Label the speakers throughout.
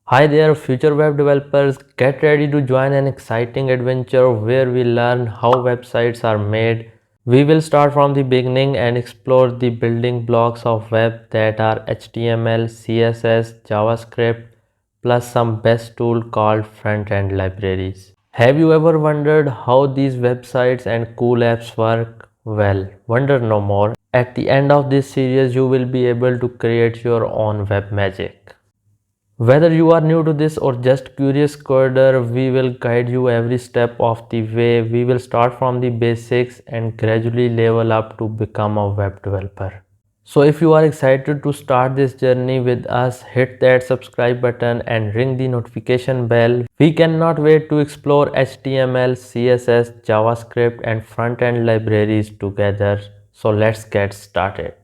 Speaker 1: Hi there, future web developers. Get ready to join an exciting adventure where we learn how websites are made. We will start from the beginning and explore the building blocks of web that are HTML, CSS, JavaScript, plus some best tool called Frontend Libraries. Have you ever wondered how these websites and cool apps work? Well, wonder no more. At the end of this series, you will be able to create your own web magic. Whether you are new to this or just curious coder, we will guide you every step of the way. We will start from the basics and gradually level up to become a web developer. So if you are excited to start this journey with us, hit that subscribe button and ring the notification bell. We cannot wait to explore HTML, CSS, JavaScript and front-end libraries together. So let's get started.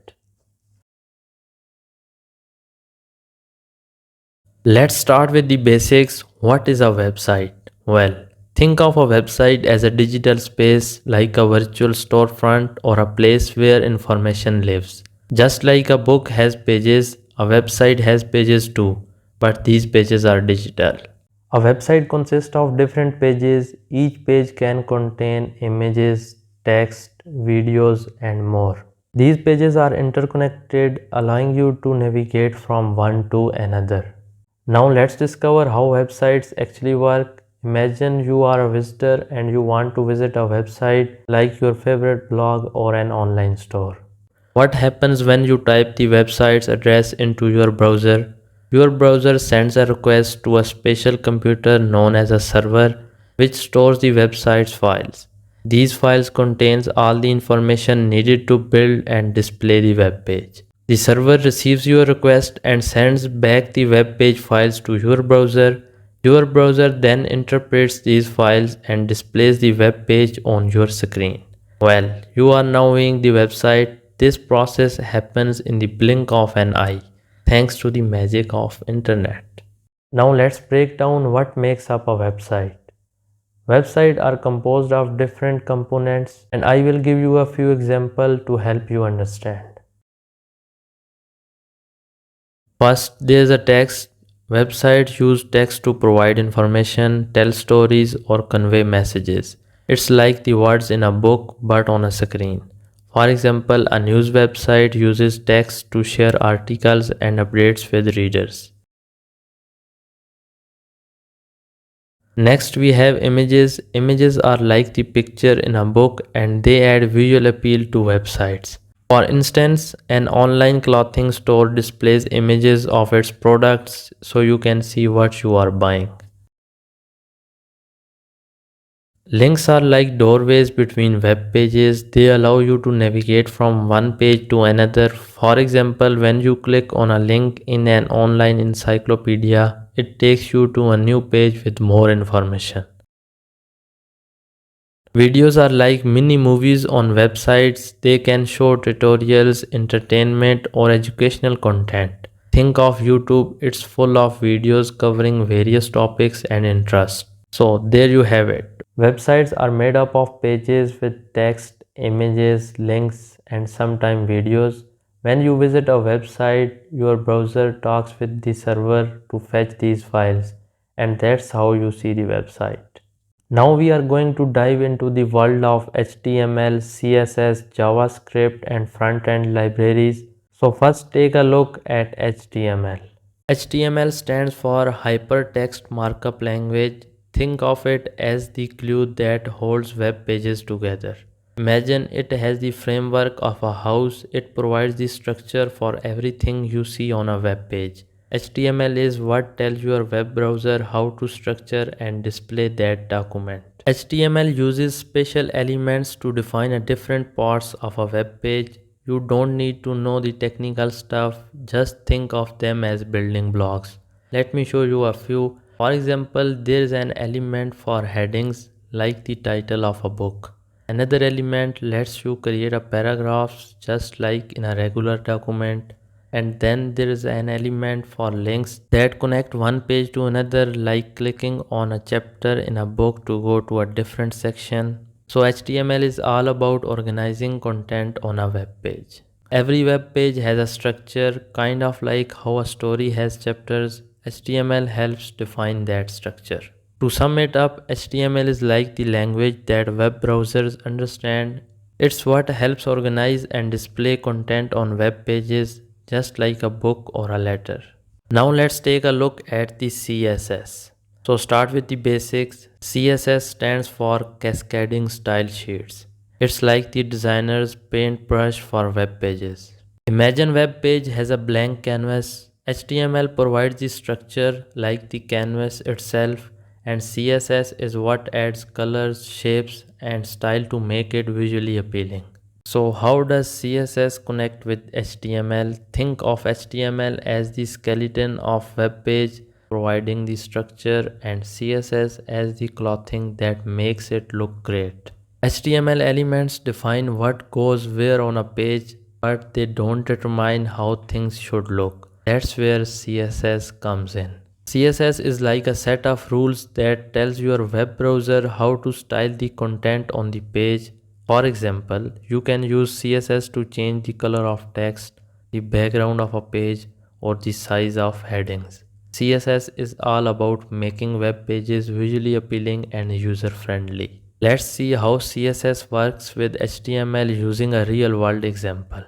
Speaker 1: Let's start with the basics. What is a website? Well, think of a website as a digital space like a virtual storefront or a place where information lives. Just like a book has pages, a website has pages too, but these pages are digital. A website consists of different pages. Each page can contain images, text, videos, and more. These pages are interconnected, allowing you to navigate from one to another. Now let's discover how websites actually work. Imagine you are a visitor and you want to visit a website like your favorite blog or an online store. What happens when you type the website's address into your browser? Your browser sends a request to a special computer known as a server, which stores the website's files. These files contains all the information needed to build and display the web page. The server receives your request and sends back the web page files to your browser. Your browser then interprets these files and displays the web page on your screen. Well, you are now viewing the website. This process happens in the blink of an eye, thanks to the magic of internet. Now let's break down what makes up a website. Websites are composed of different components and I will give you a few examples to help you understand. First, there is a text. Websites use text to provide information, tell stories, or convey messages. It's like the words in a book but on a screen. For example, a news website uses text to share articles and updates with readers. Next, we have images. Images are like the picture in a book and they add visual appeal to websites. For instance, an online clothing store displays images of its products so you can see what you are buying. Links are like doorways between web pages. They allow you to navigate from one page to another. For example, when you click on a link in an online encyclopedia, it takes you to a new page with more information. Videos are like mini movies on websites. They can show tutorials, entertainment, or educational content. Think of YouTube, it's full of videos covering various topics and interests. So, there you have it. Websites are made up of pages with text, images, links, and sometimes videos. When you visit a website, your browser talks with the server to fetch these files, and that's how you see the website. Now we are going to dive into the world of HTML, CSS, JavaScript and front-end libraries. So first take a look at HTML. HTML stands for Hypertext Markup Language. Think of it as the glue that holds web pages together. Imagine it has the framework of a house. It provides the structure for everything you see on a web page. HTML is what tells your web browser how to structure and display that document. HTML uses special elements to define a different parts of a web page. You don't need to know the technical stuff, just think of them as building blocks. Let me show you a few. For example, there is an element for headings like the title of a book. Another element lets you create a paragraph just like in a regular document. And then there is an element for links that connect one page to another, like clicking on a chapter in a book to go to a different section. So HTML is all about organizing content on a web page. Every web page has a structure, kind of like how a story has chapters. HTML helps define that structure. To sum it up, HTML is like the language that web browsers understand. It's what helps organize and display content on web pages, just like a book or a letter. Now let's take a look at the CSS. So start with the basics. CSS stands for Cascading Style Sheets. It's like the designer's paintbrush for web pages. Imagine web page has a blank canvas. HTML provides the structure like the canvas itself, and CSS is what adds colors, shapes, and style to make it visually appealing. So how does CSS connect with HTML? Think of HTML as the skeleton of web page providing the structure, and CSS as the clothing that makes it look great. HTML elements define what goes where on a page, but they don't determine how things should look. That's where CSS comes in. CSS is like a set of rules that tells your web browser how to style the content on the page. For example, you can use CSS to change the color of text, the background of a page, or the size of headings. CSS is all about making web pages visually appealing and user-friendly. Let's see how CSS works with HTML using a real-world example.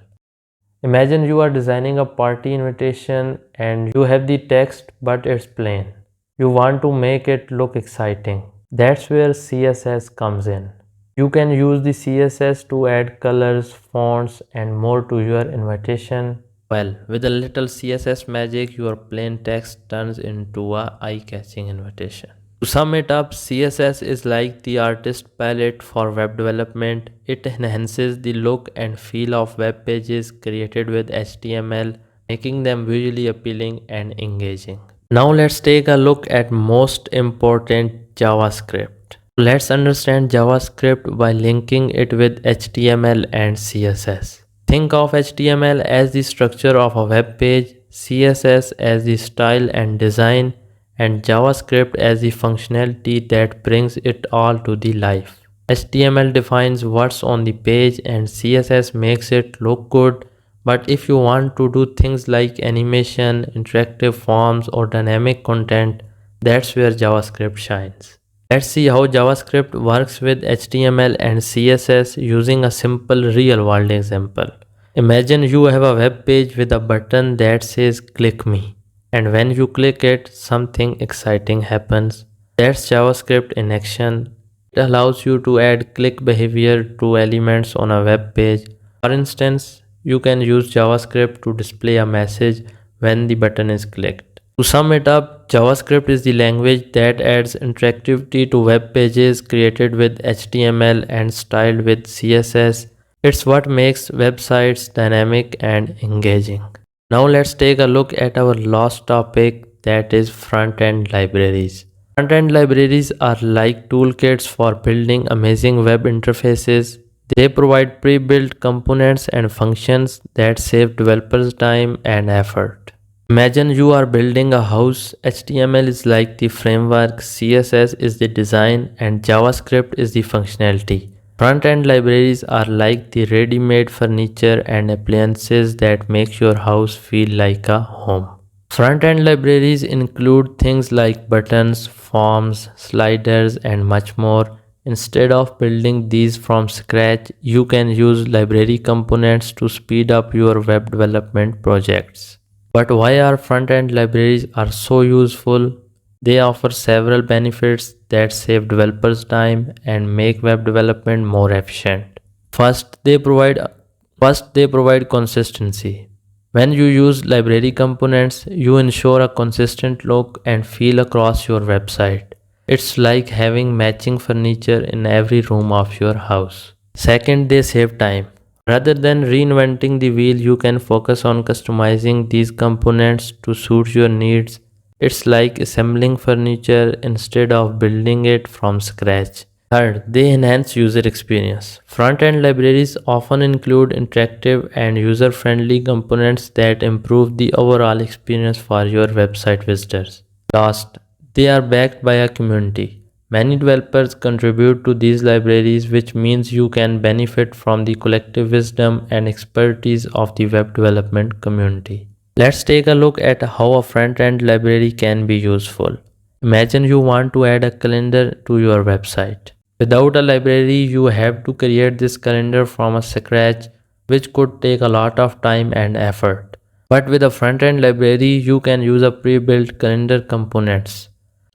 Speaker 1: Imagine you are designing a party invitation and you have the text but it's plain. You want to make it look exciting. That's where CSS comes in. You can use the CSS to add colors, fonts, and more to your invitation. Well, with a little CSS magic, your plain text turns into a eye-catching invitation. To sum it up, CSS is like the artist palette for web development. It enhances the look and feel of web pages created with HTML, making them visually appealing and engaging. Now let's take a look at most important JavaScript. Let's understand JavaScript by linking it with HTML and CSS. Think of HTML as the structure of a web page, CSS as the style and design, and JavaScript as the functionality that brings it all to the life. HTML defines what's on the page and CSS makes it look good, but if you want to do things like animation, interactive forms, or dynamic content, that's where JavaScript shines. Let's see how JavaScript works with HTML and CSS using a simple real-world example. Imagine you have a web page with a button that says "Click me," and when you click it, something exciting happens. That's JavaScript in action. It allows you to add click behavior to elements on a web page. For instance, you can use JavaScript to display a message when the button is clicked. To sum it up, JavaScript is the language that adds interactivity to web pages created with HTML and styled with CSS. It's what makes websites dynamic and engaging. Now let's take a look at our last topic, that is front-end libraries. Front-end libraries are like toolkits for building amazing web interfaces. They provide pre-built components and functions that save developers time and effort. Imagine you are building a house. HTML is like the framework, CSS is the design, and JavaScript is the functionality. Front-end libraries are like the ready-made furniture and appliances that make your house feel like a home. Front-end libraries include things like buttons, forms, sliders, and much more. Instead of building these from scratch, you can use library components to speed up your web development projects. But why are front-end libraries are so useful? They offer several benefits that save developers time and make web development more efficient. First, they provide consistency. When you use library components, you ensure a consistent look and feel across your website. It's like having matching furniture in every room of your house. Second, they save time. Rather than reinventing the wheel, you can focus on customizing these components to suit your needs. It's like assembling furniture instead of building it from scratch. Third, they enhance user experience. Front-end libraries often include interactive and user-friendly components that improve the overall experience for your website visitors. Last, they are backed by a community. Many developers contribute to these libraries, which means you can benefit from the collective wisdom and expertise of the web development community. Let's take a look at how a front-end library can be useful. Imagine you want to add a calendar to your website. Without a library, you have to create this calendar from a scratch, which could take a lot of time and effort. But with a front-end library, you can use a pre-built calendar components.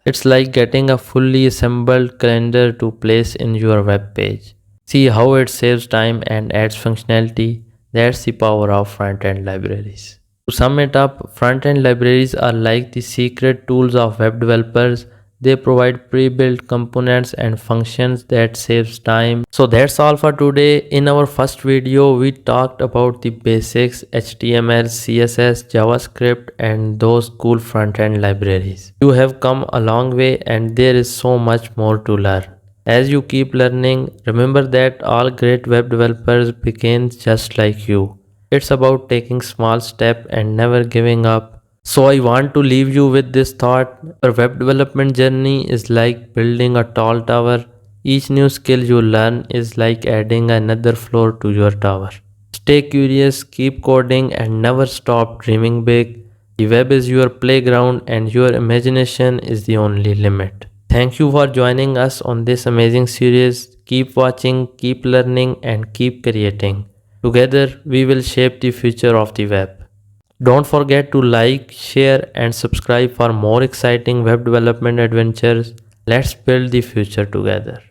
Speaker 1: It's like getting a fully assembled calendar to place in your web page. See how it saves time and adds functionality. That's the power of front-end libraries. To sum it up, front-end libraries are like the secret tools of web developers. They provide pre-built components and functions that saves time. So that's all for today. In our first video, we talked about the basics, HTML, CSS, JavaScript, and those cool front-end libraries. You have come a long way and there is so much more to learn. As you keep learning, remember that all great web developers begin just like you. It's about taking small steps and never giving up. So I want to leave you with this thought. Your web development journey is like building a tall tower. Each new skill you learn is like adding another floor to your tower. Stay curious, keep coding, and never stop dreaming big. The web is your playground and your imagination is the only limit. Thank you for joining us on this amazing series. Keep watching, keep learning, and keep creating. Together, we will shape the future of the web. Don't forget to like, share, and subscribe for more exciting web development adventures. Let's build the future together.